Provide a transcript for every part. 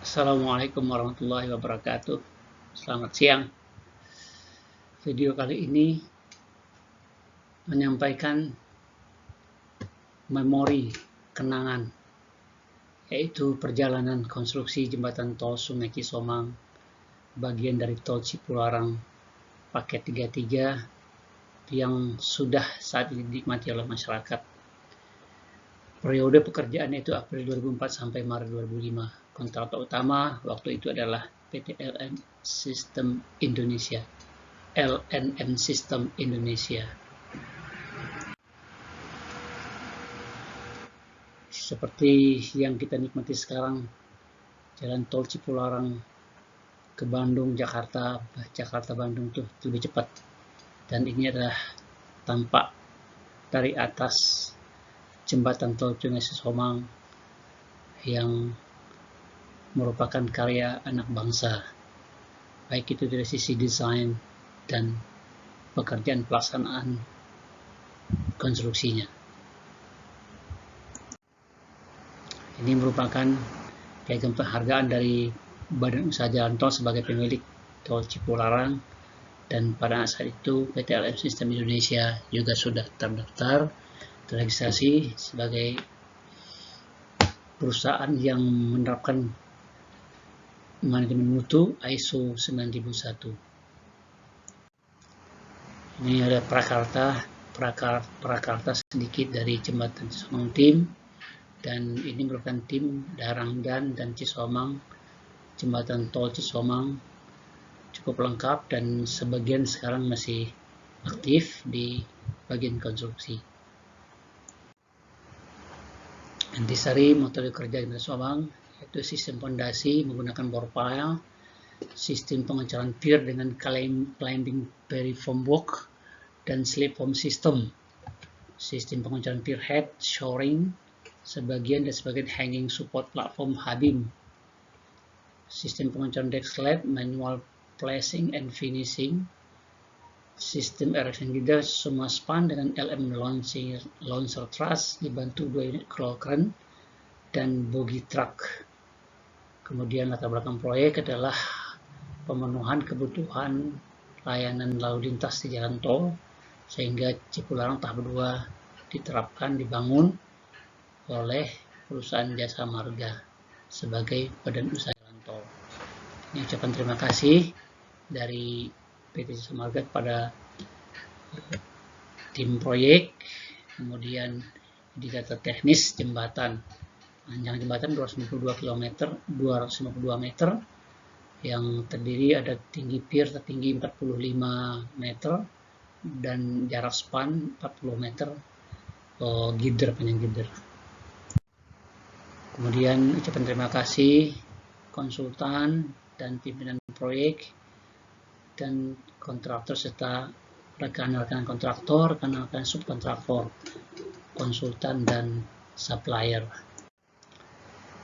Assalamualaikum warahmatullahi wabarakatuh. Selamat siang. Video kali ini menyampaikan memori kenangan, yaitu perjalanan konstruksi jembatan tol Sungai Cisomang, bagian dari tol Cipularang paket 33 yang sudah saat ini dinikmati oleh masyarakat. Periode pekerjaannya itu April 2004 sampai Maret 2005. Kontraktor utama waktu itu adalah PT LNM System Indonesia. Seperti yang kita nikmati sekarang, jalan tol Cipularang ke Bandung, Jakarta Bandung tuh lebih cepat. Dan ini adalah tampak dari atas jembatan tol Sungai Cisomang yang merupakan karya anak bangsa, baik itu dari sisi desain dan pekerjaan pelaksanaan konstruksinya. Ini merupakan piagam penghargaan dari Badan Usaha Jalan Tol sebagai pemilik tol Cipularang, dan pada saat itu PT LNM System Indonesia juga sudah terdaftar terregistrasi sebagai perusahaan yang menerapkan manajemen mutu ISO 9001. Ini ada prakarta sedikit dari jembatan Cisomang Tim, dan ini merupakan tim Darangdan dan Cisomang. Jembatan tol Cisomang cukup lengkap dan sebagian sekarang masih aktif di bagian konstruksi. Intisari metode kerja jembatan Cisomang yaitu sistem fondasi menggunakan bore pile, sistem pengecoran pier dengan climbing periform work dan slip form system, sistem pengecoran pier head, shoring, sebagian hanging support platform Habim, sistem pengecoran deck slab, manual placing and finishing, sistem erection girder semua span dengan LM launcher truss dibantu 2 unit crawl crane dan bogie truck. Kemudian latar belakang proyek adalah pemenuhan kebutuhan layanan lalu lintas di jalan tol, sehingga Cipularang tahap 2 dibangun oleh perusahaan Jasa Marga sebagai badan usaha jalan tol. Ini ucapan terima kasih dari PT Jasa Marga kepada tim proyek. Kemudian di data teknis jembatan, panjang jembatan 252 meter, yang terdiri ada tinggi pier tertinggi 45 meter dan jarak span 40 meter, panjang girder. Kemudian ucapan terima kasih konsultan dan pimpinan proyek dan kontraktor serta rekan-rekan kontraktor, rekan-rekan subkontraktor, konsultan dan supplier.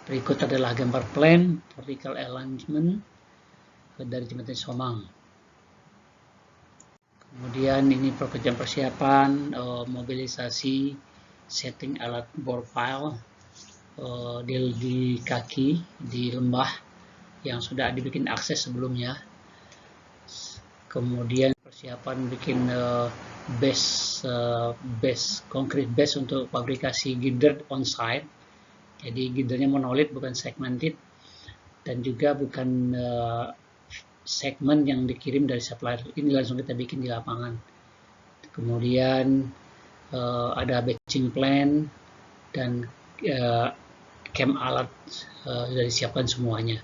Berikut adalah gambar plan vertical alignment dari jembatan Cisomang. Kemudian ini pekerjaan persiapan mobilisasi setting alat bore pile di kaki di lembah yang sudah dibikin akses sebelumnya. Kemudian persiapan bikin concrete base untuk fabrikasi girder on site. Jadi girdernya monolith, bukan segmented, dan juga bukan segmen yang dikirim dari supplier. Ini langsung kita bikin di lapangan. Kemudian ada batching plan dan camp alat sudah disiapkan semuanya.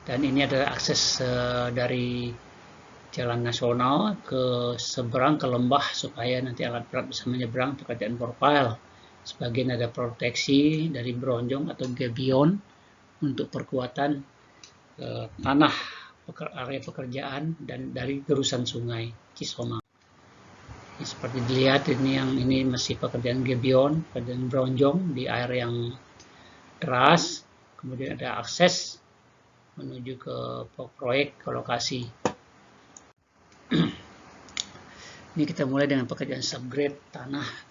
Dan ini adalah akses dari jalan nasional ke seberang ke lembah supaya nanti alat berat bisa menyeberang pekerjaan bore pile. Sebagian ada proteksi dari bronjong atau gabion untuk perkuatan tanah area pekerjaan dan dari gerusan sungai Cisomang. Ini seperti dilihat, ini masih pekerjaan gabion, pekerjaan bronjong di air yang deras. Kemudian ada akses menuju ke proyek, ke lokasi. Ini kita mulai dengan pekerjaan subgrade tanah,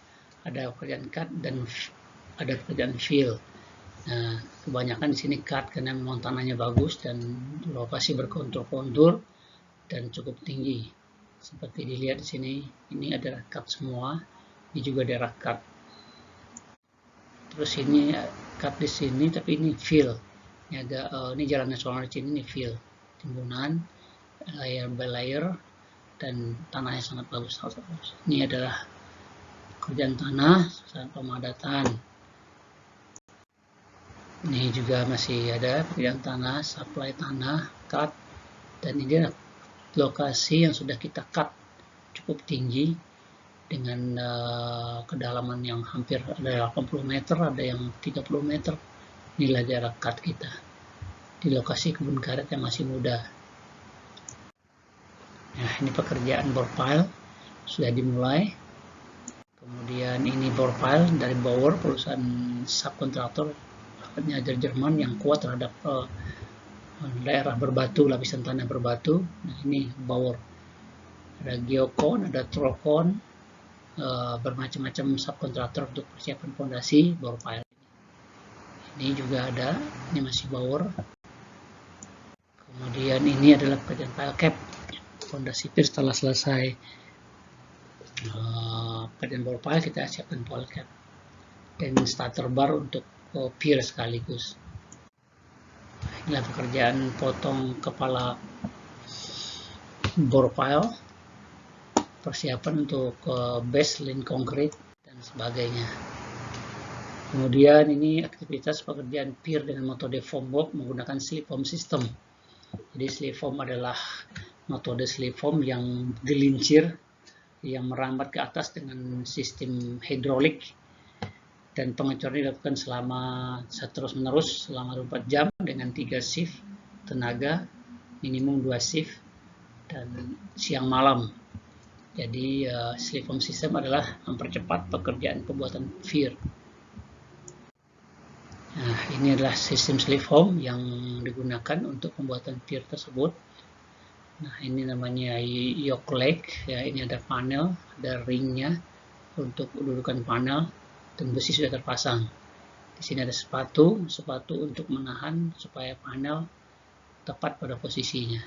ada pekerjaan cut dan ada pekerjaan fill. Nah, kebanyakan di sini cut karena memang tanahnya bagus dan lokasi berkontur-kontur dan cukup tinggi. Seperti dilihat di sini, ini adalah cut semua, ini juga daerah cut. Terus ini cut di sini, tapi ini fill. Ini agak ini jalan nasional di sini, ini fill, timbunan, layer by layer, dan tanahnya sangat bagus. Ini adalah kerjaan tanah, pemadatan. Ini juga masih ada pekerjaan tanah, supply tanah, cut, dan ini adalah lokasi yang sudah kita cut cukup tinggi dengan kedalaman yang hampir ada 80 meter, ada yang 30 meter. Inilah jarak cut kita di lokasi kebun karet yang masih muda. Nah, ini pekerjaan bore pile sudah dimulai. Kemudian ini bore pile dari Bauer, perusahaan subkontraktor dari Jerman yang kuat terhadap daerah berbatu, lapisan tanah berbatu. Nah, ini Bauer, ada Geocon, ada Trocon, bermacam-macam subkontraktor untuk persiapan fondasi bore pile. Ini juga ada, ini masih Bauer. Kemudian ini adalah pekerjaan pile cap, fondasi pier setelah selesai pekerjaan bore pile kita siapkan pile cap dan starter bar untuk pier sekaligus. Inilah pekerjaan potong kepala bore pile, persiapan untuk base, lin konkrit, dan sebagainya. Kemudian ini aktivitas pekerjaan pier dengan metode foam work menggunakan slip foam system. Jadi slip foam adalah metode slip foam yang gelincir, yang merambat ke atas dengan sistem hidrolik, dan pengecoran dilakukan selama terus-menerus selama 24 jam dengan 3 shift tenaga, minimum 2 shift, dan siang malam. Jadi slip foam system adalah mempercepat pekerjaan pembuatan pier. Nah, ini adalah sistem slip foam yang digunakan untuk pembuatan pier tersebut. Nah, ini namanya yoke leg, ya, ini ada panel, ada ringnya untuk dudukan panel, dan besi sudah terpasang. Di sini ada sepatu untuk menahan supaya panel tepat pada posisinya.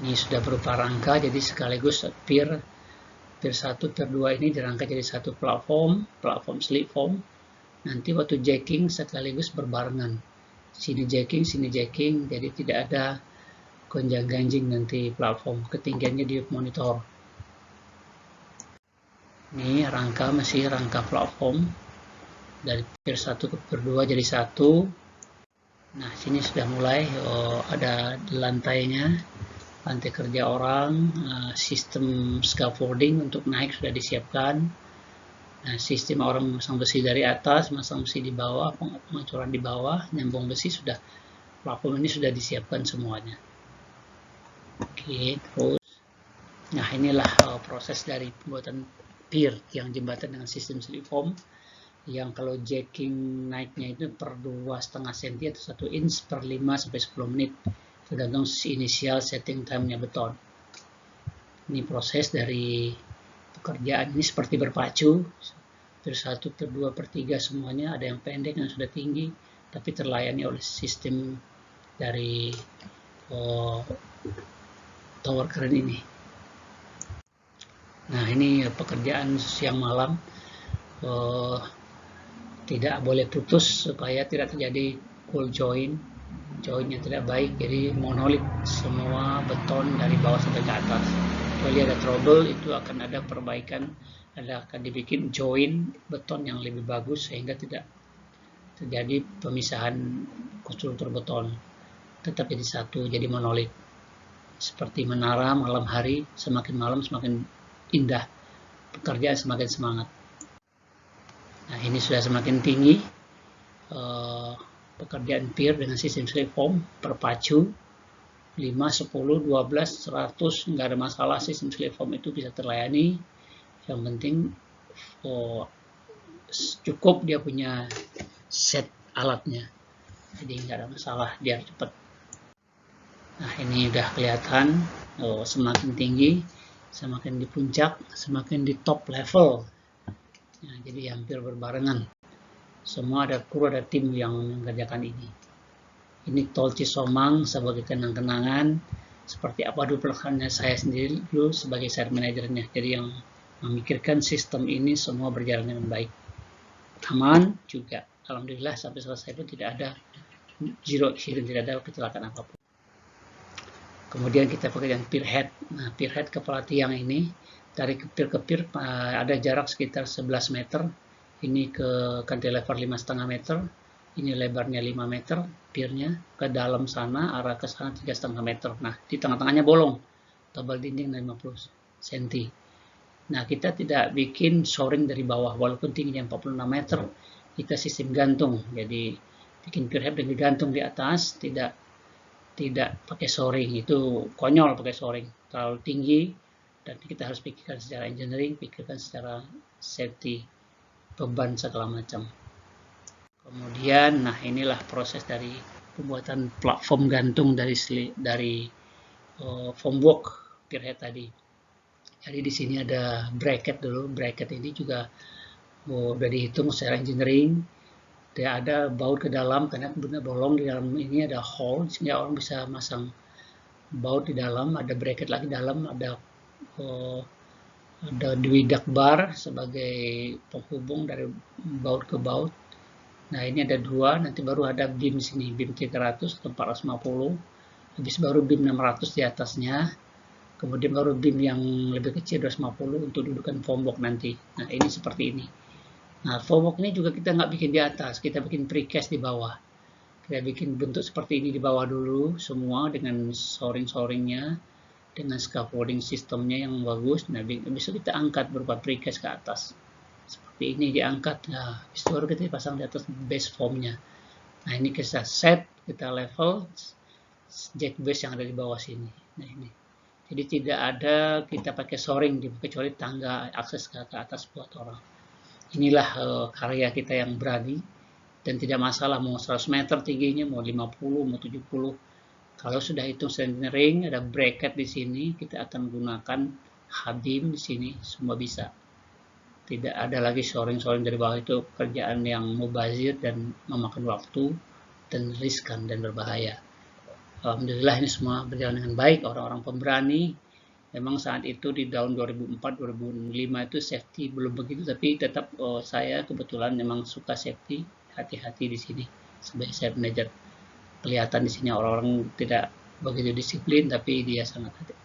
Ini sudah berupa rangka, jadi sekaligus pier 1, pier 2 ini dirangka jadi satu platform slip foam. Nanti waktu jacking sekaligus berbarengan. Sini jacking, jadi tidak ada gonjang-ganjing nanti platform, ketinggiannya di monitor. Ini rangka, masih rangka platform dari pier 1 ke pier 2 jadi satu. Nah, sini sudah mulai ada lantainya, lantai kerja orang, sistem scaffolding untuk naik sudah disiapkan. Nah, sistem orang memasang besi dari atas, masang besi di bawah, pengecoran di bawah, nyambung besi sudah, platform ini sudah disiapkan semuanya. Oke, terus, nah inilah proses dari pembuatan pier yang jembatan dengan sistem slip foam, yang kalau jacking naiknya itu per 2,5 cm atau 1 inch per 5 sampai 10 menit, tergantung inisial setting time-nya beton. Ini proses dari pekerjaan ini seperti berpacu, pier 1, pier 2, pier 3 semuanya, ada yang pendek yang sudah tinggi, tapi terlayani oleh sistem dari tower crane ini. Nah, ini pekerjaan siang malam, tidak boleh putus supaya tidak terjadi cool jointnya tidak baik, jadi monolit semua beton dari bawah sampai ke atas. Kecuali ada trouble, itu akan ada perbaikan, akan dibikin joint beton yang lebih bagus sehingga tidak terjadi pemisahan konstruktor beton, tetap jadi satu, jadi monolit. Seperti menara malam hari, semakin malam semakin indah, pekerjaan semakin semangat. Nah, ini sudah semakin tinggi pekerjaan pier dengan sistem slip foam berpacu 5, 10, 12, 100, nggak ada masalah, sistem slip foam itu bisa terlayani. Yang penting cukup dia punya set alatnya, jadi nggak ada masalah, biar cepat. Nah, ini udah kelihatan semakin tinggi, semakin di puncak, semakin di top level. Nah, jadi hampir berbarengan. Semua ada kru, ada tim yang mengerjakan ini. Ini tol Cisomang sebagai kenang-kenangan. Seperti apa dulu pelaksanaannya saya sendiri dulu sebagai site manajernya. Jadi yang memikirkan sistem ini semua berjalan dengan baik. Aman juga. Alhamdulillah sampai selesai pun tidak ada zero accident, tidak ada kecelakaan apapun. Kemudian kita pakai yang pier head. Nah, pier head kepala tiang ini dari pier ke pier ada jarak sekitar 11 meter. Ini ke cantilever 5,5 meter. Ini lebarnya 5 meter, piernya ke dalam sana, arah ke sana 3,5 meter. Nah, di tengah-tengahnya bolong, tebal dinding 50 cm. Nah, kita tidak bikin shoring dari bawah, walaupun tingginya 46 meter, kita sistem gantung. Jadi, bikin pier head dengan gantung di atas, tidak pakai shoring. Itu konyol pakai shoring, terlalu tinggi, dan kita harus pikirkan secara engineering, pikirkan secara safety, beban segala macam. Kemudian, nah inilah proses dari pembuatan platform gantung dari formwork pierhead tadi. Jadi di sini ada bracket dulu. Bracket ini juga udah dihitung secara engineering. Dia ada baut ke dalam karena benar bolong di dalam ini ada hole sehingga orang bisa masang baut di dalam. Ada bracket lagi dalam, ada duidak bar sebagai penghubung dari baut ke baut. Nah, ini ada dua, nanti baru ada beam sini, beam 300 atau 450, habis baru beam 600 di atasnya, kemudian baru beam yang lebih kecil 250 untuk dudukan formwork nanti. Nah, ini seperti ini. Nah, formwork ini juga kita nggak bikin di atas, kita bikin precast di bawah. Kita bikin bentuk seperti ini di bawah dulu, semua dengan shoring-shoringnya, dengan scaffolding sistemnya yang bagus. Nah, besok kita angkat berupa precast ke atas. Seperti ini diangkat, nah habis itu baru kita pasang di atas base formnya. Nah ini kita set, kita level jack base yang ada di bawah sini. Nah ini, jadi tidak ada kita pakai shoring kecuali tangga akses ke atas buat orang. Inilah karya kita yang berani dan tidak masalah mau 100 meter tingginya, mau 50, mau 70. Kalau sudah hitung engineering, ada bracket di sini, kita akan menggunakan H-beam di sini, semua bisa. Tidak ada lagi shoring-shoring dari bawah, itu kerjaan yang mubazir dan memakan waktu dan riskan dan berbahaya. Alhamdulillah ini semua berjalan dengan baik, orang-orang pemberani. Memang saat itu di tahun 2004-2005 itu safety belum begitu, tapi tetap saya kebetulan memang suka safety, hati-hati di sini sebagai site manager. Kelihatan di sini orang-orang tidak begitu disiplin, tapi dia sangat hati.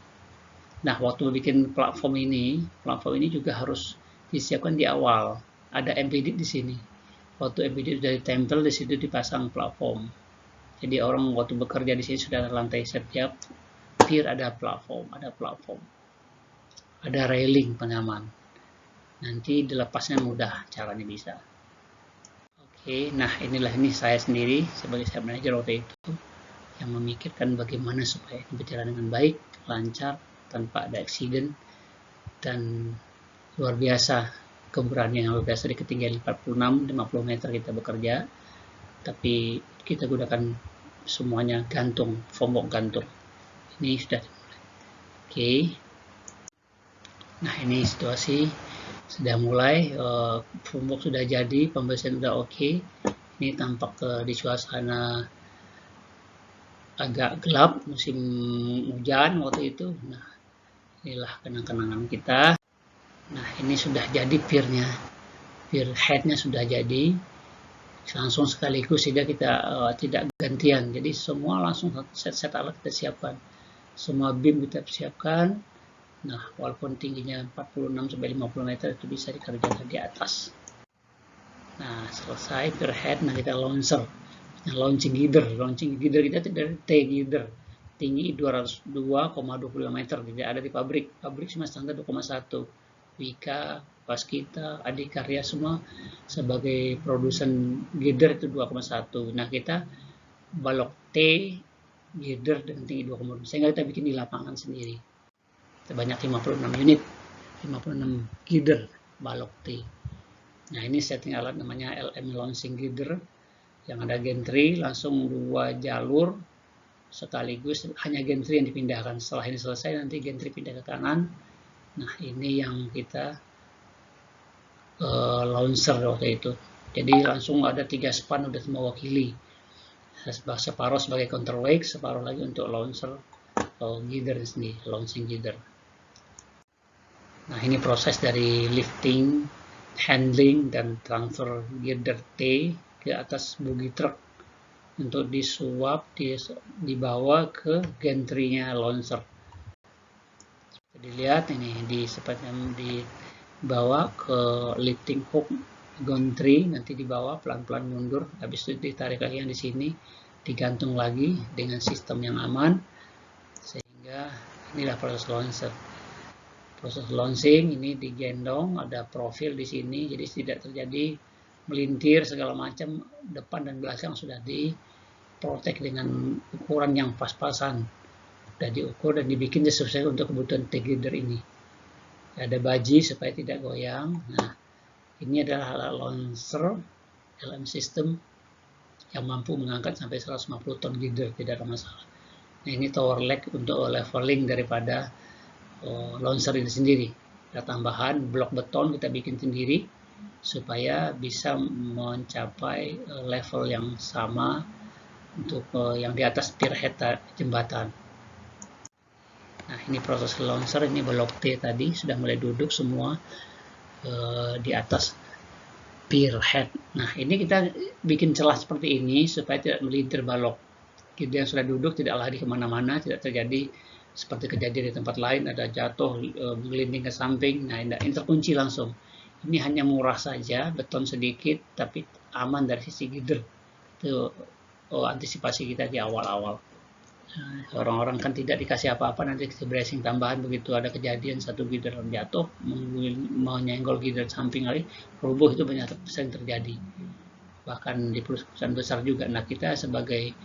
Nah, waktu bikin platform ini juga harus disiapkan di awal. Ada embedded di sini. Waktu embedded dari tempel di situ dipasang platform. Jadi orang waktu bekerja di sini sudah ada lantai setiap pier ada platform, ada railing pengaman. Nanti dilepasnya mudah, caranya bisa. Oke, nah ini saya sendiri sebagai site manager waktu itu yang memikirkan bagaimana supaya ini berjalan dengan baik, lancar, tanpa ada accident, dan luar biasa keberanian yang luar biasa di ketinggian 46-50 meter kita bekerja, tapi kita gunakan semuanya gantung, formwork gantung. Ini sudah dimulai. Oke. Nah ini situasi sudah mulai, formwork sudah jadi, pembersihan sudah oke. Ini tampak di suasana agak gelap musim hujan waktu itu. Nah inilah kenang-kenangan kita. Nah ini sudah jadi piernya, pier headnya sudah jadi, langsung sekaligus sehingga kita tidak gantian. Jadi semua langsung set alat kita siapkan, semua beam kita siapkan. Nah walaupun tingginya 46-50 meter itu bisa dikerjakan di atas. Nah selesai pier head, nah kita launcher, nah, launching girder kita dari T girder, tinggi 202,25 meter, tidak ada di pabrik cuma standar 2,1. Wika, Waskita, Adikarya semua sebagai produsen girder itu 2,1. Nah kita balok T girder dengan tinggi 2,2 sehingga kita bikin di lapangan sendiri sebanyak 56 unit, 56 girder balok T. Nah ini setting alat namanya LM launching girder yang ada gantry langsung 2 jalur sekaligus, hanya gantry yang dipindahkan. Setelah ini selesai nanti gantry pindah ke kanan. Nah ini yang kita launcher waktu itu. Jadi langsung ada 3 span udah mewakili. Separuh sebagai counterweight, separuh lagi untuk launcher atau girder sendiri, launching girder. Nah, ini proses dari lifting, handling, dan transfer girder T ke atas bogie truck untuk disuap, dibawa ke gantry-nya launcher. Dilihat ini dibawa ke lifting hook gantry, nanti dibawa pelan-pelan mundur, habis itu ditarik lagi yang di sini, digantung lagi dengan sistem yang aman, sehingga inilah proses launcher. Proses launching ini digendong, ada profil di sini, jadi tidak terjadi melintir segala macam, depan dan belakang sudah diprotek dengan ukuran yang pas-pasan, sudah diukur dan dibikin sesuai untuk kebutuhan T-girder ini. Ada baji supaya tidak goyang. Nah, ini adalah launcher LM system yang mampu mengangkat sampai 150 ton girder, tidak ada masalah. Nah, ini tower leg untuk leveling daripada launcher ini sendiri. Ada tambahan blok beton kita bikin sendiri supaya bisa mencapai level yang sama untuk yang di atas spearhead jembatan. Nah, ini proses launcher, ini blok T tadi sudah mulai duduk semua di atas spearhead. Nah, ini kita bikin celah seperti ini supaya tidak melintir balok. Girder yang sudah duduk tidak lari kemana-mana, tidak terjadi seperti kejadian di tempat lain, ada jatuh, gelinding ke samping. Nah, ini terkunci langsung. Ini hanya murah saja, beton sedikit, tapi aman dari sisi girder. Itu antisipasi kita di awal-awal. Orang-orang kan tidak dikasih apa-apa, nanti kita bracing tambahan, begitu ada kejadian satu girder jatuh, menyenggol girder samping kali, rubuh, itu banyak sering terjadi. Bahkan di perusahaan besar juga. Nah, kita sebagai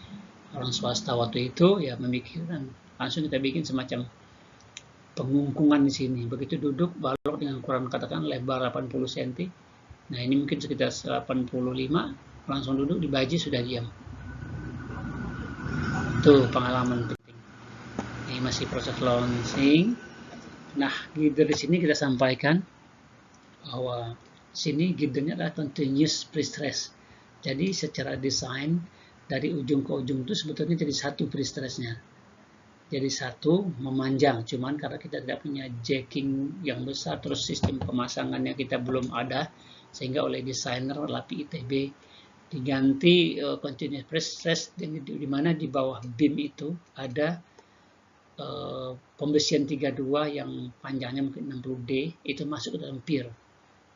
orang swasta waktu itu ya memikirkan, langsung kita bikin semacam pengungkungan di sini. Begitu duduk, balok dengan ukuran katakan lebar 80 cm. Nah, ini mungkin sekitar 85, langsung duduk di baji sudah diam. Itu pengalaman penting. Ini masih proses launching. Nah, girder di sini kita sampaikan bahwa sini girdernya adalah continuous pre-stress. Jadi secara desain dari ujung ke ujung itu sebetulnya jadi satu pre-stressnya. Jadi satu memanjang, cuman karena kita tidak punya jacking yang besar, terus sistem pemasangannya kita belum ada, sehingga oleh desainer LAPI ITB diganti continuous pre-stress, di mana di bawah beam itu ada pembesian 32 yang panjangnya mungkin 60D, itu masuk ke dalam pier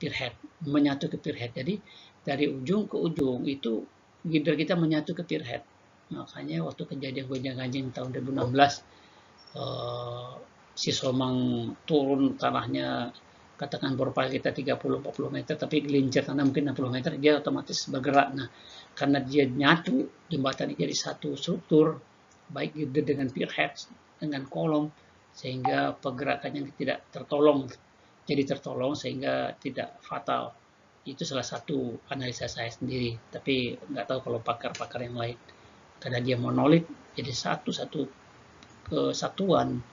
head, menyatu ke pier head. Jadi dari ujung ke ujung itu girder kita menyatu ke pier head. Makanya waktu kejadian gonjang-ganjing tahun 2016, si Somang turun tanahnya, katakan profil kita 30-40 meter, tapi gelincir tanah mungkin 60 meter, dia otomatis bergerak. Nah, karena dia nyatu, jembatan ini jadi satu struktur, baik girder dengan pier head, dengan kolom, sehingga pergerakannya tidak tertolong, jadi tertolong sehingga tidak fatal. Itu salah satu analisa saya sendiri, tapi nggak tahu kalau pakar-pakar yang lain. Karena dia monolit, jadi satu kesatuan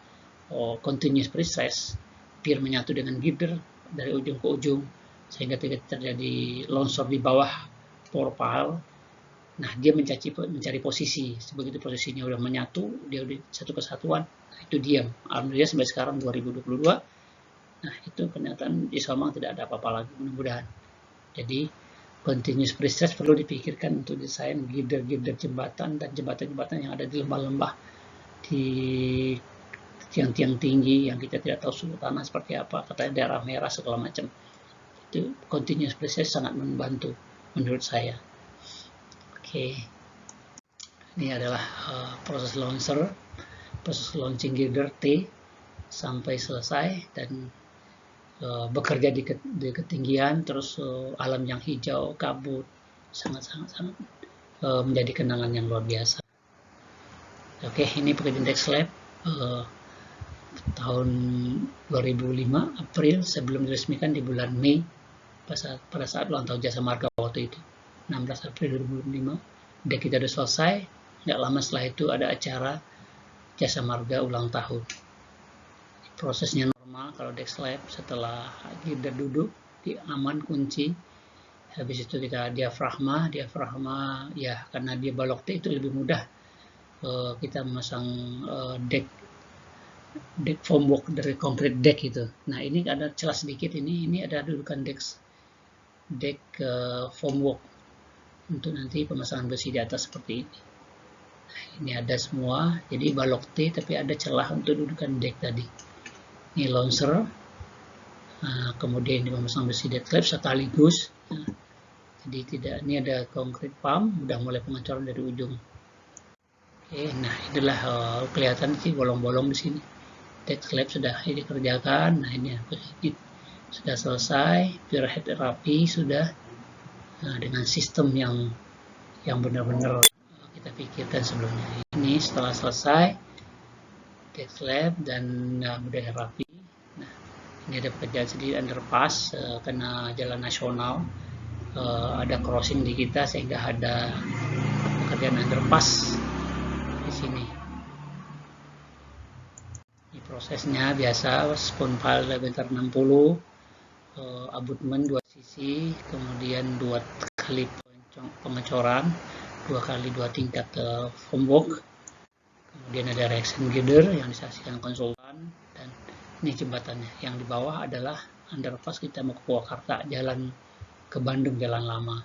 continuous pre-stress, pier menyatu dengan girder dari ujung ke ujung, sehingga tidak terjadi longsor di bawah profile. Nah, dia mencari posisi. Begitu posisinya udah menyatu, dia udah satu kesatuan, itu diam. Alhamdulillah sampai sekarang 2022, nah itu kenyataan di Somang tidak ada apa-apa lagi, mudah-mudahan. Jadi continuous pre-stress perlu dipikirkan untuk desain girder-girder jembatan dan jembatan-jembatan yang ada di lembah-lembah, di tiang-tiang tinggi yang kita tidak tahu suhu tanah seperti apa, katanya daerah merah segala macam. Itu continuous pre-stress sangat membantu menurut saya. Oke. Ini adalah proses launcher, proses launching girder T sampai selesai dan bekerja di ketinggian, terus alam yang hijau, kabut, sangat-sangat menjadi kenangan yang luar biasa. Oke, ini pekerjaan deck slab tahun 2005 April, sebelum diresmikan di bulan Mei pada saat ulang tahun Jasa Marga waktu itu, 16 April 2005. Deck kita sudah selesai. Nggak lama setelah itu ada acara Jasa Marga ulang tahun. Prosesnya normal kalau deck slab, setelah girder duduk di aman kunci, Habis itu kita diafragma ya karena dia balok T itu lebih mudah kita memasang deck formwork dari concrete deck itu. Nah ini ada celah sedikit, ini ada dudukan deck formwork untuk nanti pemasangan besi di atas seperti ini. Nah, ini ada semua, jadi balok T tapi ada celah untuk dudukan deck tadi. Ini launcher, kemudian memasang besi deck slab sekaligus. Nah, jadi tidak, ini ada concrete pump, udah mulai pengecoran dari ujung. Oke, nah inilah kelihatan sih bolong-bolong di sini. Deck slab sudah dikerjakan. Nah ini sudah selesai, pure head rapi sudah, dengan sistem yang benar-benar kita pikirkan sebelumnya. Ini setelah selesai deck slab dan udah rapi. Nah ini ada pekerjaan sedikit underpass karena jalan nasional, ada crossing di kita sehingga ada pekerjaan underpass di sini. Ini prosesnya biasa, spoon pile diameter 60, abutmen 2 sisi, kemudian 2 kali pengecoran, 2 kali 2 tingkat formwork, kemudian ada reaction girder yang disaksikan konsultan, dan ini jembatannya. Yang di bawah adalah underpass kita mau ke Purwakarta, jalan ke Bandung, jalan lama.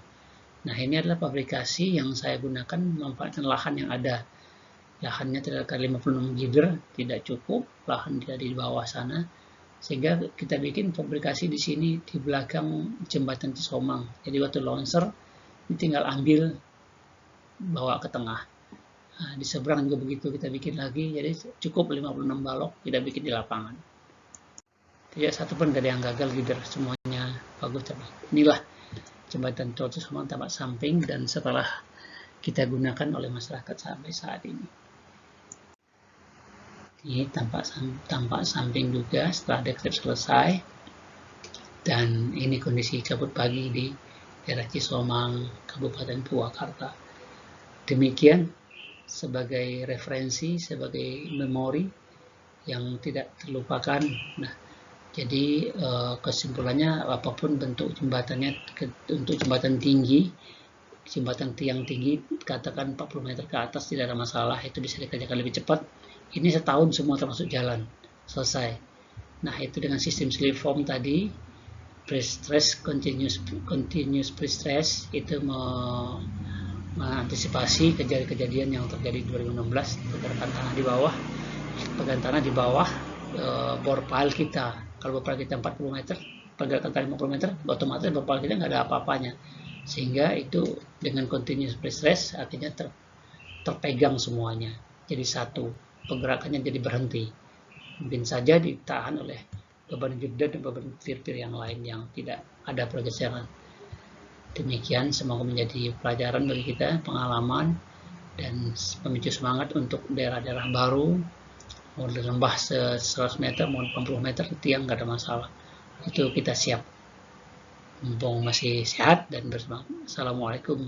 Nah ini adalah fabrikasi yang saya gunakan memanfaatkan lahan yang ada. Lahannya tidak 56 girder, tidak cukup, lahan tidak di bawah sana, sehingga kita bikin fabrikasi di sini di belakang jembatan Cisomang. Jadi waktu launcher ini tinggal ambil bawa ke tengah. Nah, di seberang juga begitu kita bikin lagi, jadi cukup 56 balok kita bikin di lapangan. Tidak satu pun gak ada yang gagal, girder semuanya bagus. Inilah jembatan tol Cisomang tampak samping dan setelah kita gunakan oleh masyarakat sampai saat ini. Ini tampak samping juga setelah deck selesai, dan ini kondisi kabut pagi di daerah Cisomang, Kabupaten Purwakarta. Demikian sebagai referensi, sebagai memori yang tidak terlupakan. Nah, jadi kesimpulannya apapun bentuk jembatannya, untuk jembatan tinggi, jembatan tiang tinggi, katakan 40 meter ke atas tidak ada masalah, itu bisa dikerjakan lebih cepat. Ini setahun semua termasuk jalan, selesai. Nah itu dengan sistem slip form tadi, pre-stress, continuous pre-stress, itu mengantisipasi kejadian yang terjadi 2016, pergerakan tanah di bawah, bor pile kita. Kalau bor pile kita 40 meter, pergerakan tanah 50 meter, otomatis bor pile kita nggak ada apa-apanya. Sehingga itu dengan continuous pre-stress artinya terpegang semuanya, jadi satu, pergerakannya jadi berhenti. Mungkin saja ditahan oleh beban girder dan beban pir-pir yang lain yang tidak ada pergeseran. Demikian, semoga menjadi pelajaran bagi kita, pengalaman, dan memicu semangat untuk daerah-daerah baru. Mau lembah 100 meter, mau 80 meter, tiang nggak ada masalah. Itu kita siap. Mumpung masih sehat dan bersemangat. Assalamualaikum.